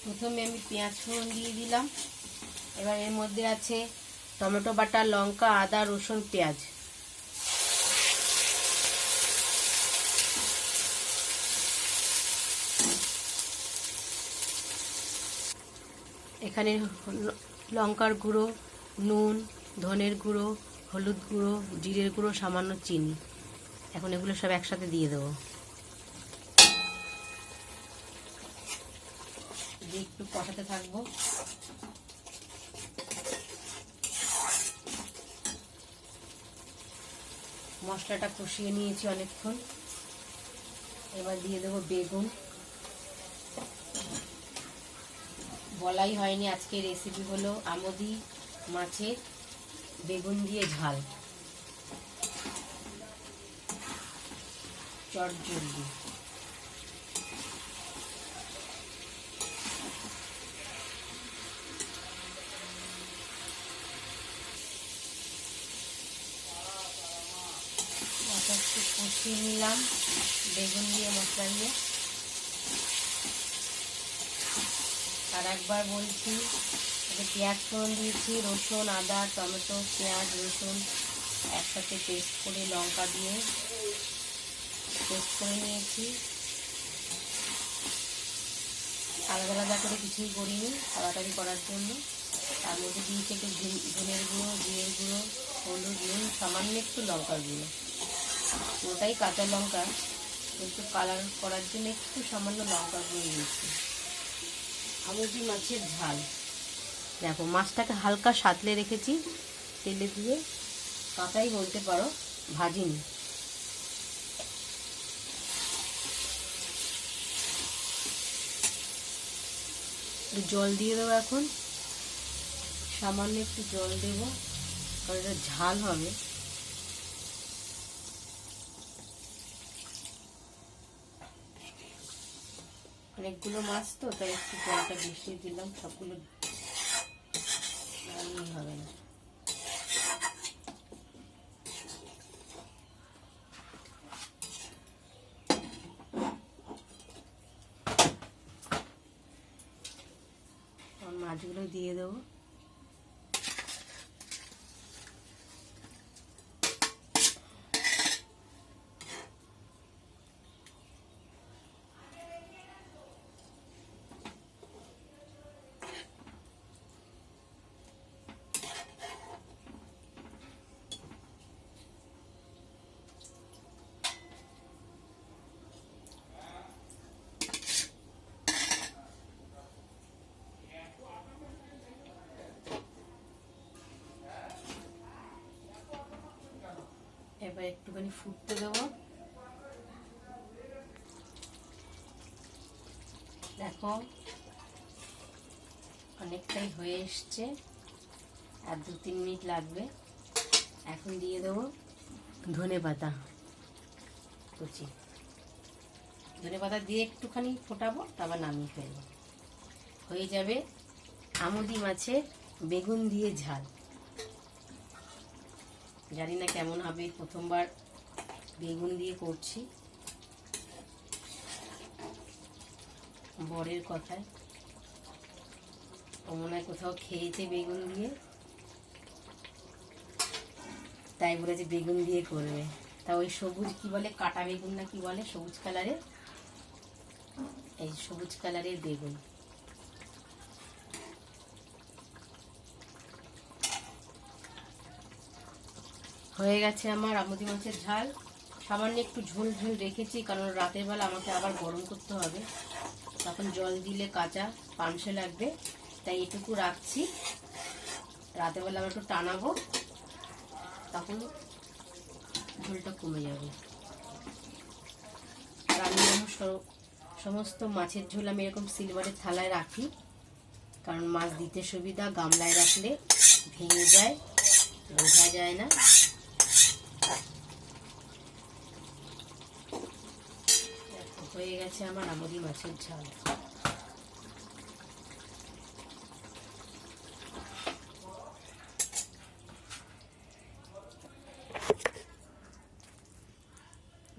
প্রথমে আমি পেঁয়াজ ফোড়ন দিয়ে দিলাম। এবার এর মধ্যে আছে টমেটো বাটা, লঙ্কা, আদা, রসুন, পেঁয়াজ। এখানে লঙ্কার গুঁড়ো, নুন, ধনের গুঁড়ো, হলুদ গুঁড়ো, জিরের গুঁড়ো, সামান্য চিনি। এখন এগুলো সব একসাথে দিয়ে দেবো, দিয়ে একটু কষাতে থাকবো। মশলাটা কষিয়ে নিয়েছি অনেকক্ষণ। এবার দিয়ে দেবো বেগুন। বলাই হয়নি, আজকে রেসিপি হলো আমুদি মাছের বেগুন দিয়ে ঝাল চটজলদি। একটু কষিয়ে নিলাম বেগুন দিয়ে, মশলা দিয়ে। আর একবার বলছি, পেঁয়াজ ফোড়ন দিয়েছি, রসুন, আদা, টমেটো, পেঁয়াজ, রসুন একসাথে পেস্ট করে, লঙ্কা দিয়ে পেস্ট করে নিয়েছি। আলাদা আলাদা করে কিছুই করিনি, তাড়াতাড়ি করার জন্য। তার মধ্যে দিয়েছি একটু ধনের গুঁড়ো, জিরের গুঁড়ো, হলুদ, নুন, সামান্য একটু লঙ্কার গুঁড়ো। পুরোটাই কাঁচা লঙ্কা, কিন্তু কালার করার জন্য একটু সামান্য লঙ্কার গুঁড়ো দিয়েছি। আমুদি মাছের ঝাল। দেখো, মাছটাকে হালকা সাঁতলে রেখেছি তেলে দিয়ে, কাঁচাই বলতে পারো, ভাজিনি। জল দিয়ে দেবো এখন, সামান্য একটু জল দেবো, কারণ এটা ঝাল হবে। অনেকগুলো মাছ তো, তাই একটু জলটা বেশি দিলাম, সবগুলো হবে না। মাছগুলো দিয়ে দেবো। এবার একটুখানি ফুটতে দেবো। দেখো, অনেকটাই হয়ে এসছে, আর 2-3 মিনিট লাগবে। এখন দিয়ে দেবো ধনে পাতা কুচি। ধনে পাতা দিয়ে একটুখানি ফোটাবো, তারপর নামিয়ে ফেলবো। হয়ে যাবে আমুদি মাছের বেগুন দিয়ে ঝাল। জানি না কেমন হবে, প্রথমবার বেগুন দিয়ে করছি। বরের কথায় ও মনে হয় কোথাও খেয়েছে বেগুন দিয়ে, তাই বলেছে বেগুন দিয়ে করবে। তা ওই সবুজ কি বলে, কাটা বেগুন না কি বলে, সবুজ কালারের, এই সবুজ কালারের বেগুন। হয়ে গেছে আমার আমুদি মাছের ঝাল। সামান্য একটু ঝোল ঝোল রেখেছি, কারণ রাতের বেলা আমাকে আবার গরম করতে হবে, তখন জল দিলে কাঁচা পানসে লাগবে, তাই এটুকু রাখছি। রাতের বেলা আবার একটু টানাবো, তখন ঝোলটা কমে যাবে। আর আমি সমস্ত মাছের ঝোল আমি এরকম সিলভারের থালায় রাখি, কারণ মাছ দিতে সুবিধা। গামলায় রাখলে ভেঙে যায়, বোঝা যায় না। হয়ে গেছে আমার আমুদি মাছের ঝাল।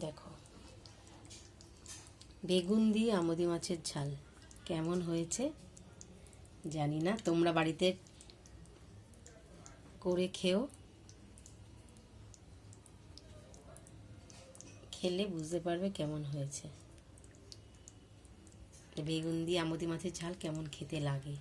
দেখো, বেগুন দিয়ে আমুদি মাছের ঝাল কেমন হয়েছে। জানি না, তোমরা বাড়িতে করে খেও, খেলে বুঝতে পারবে কেমন হয়েছে। বেগুন দিয়ে আমুদি মাছের ঝাল কেমন খেতে লাগে।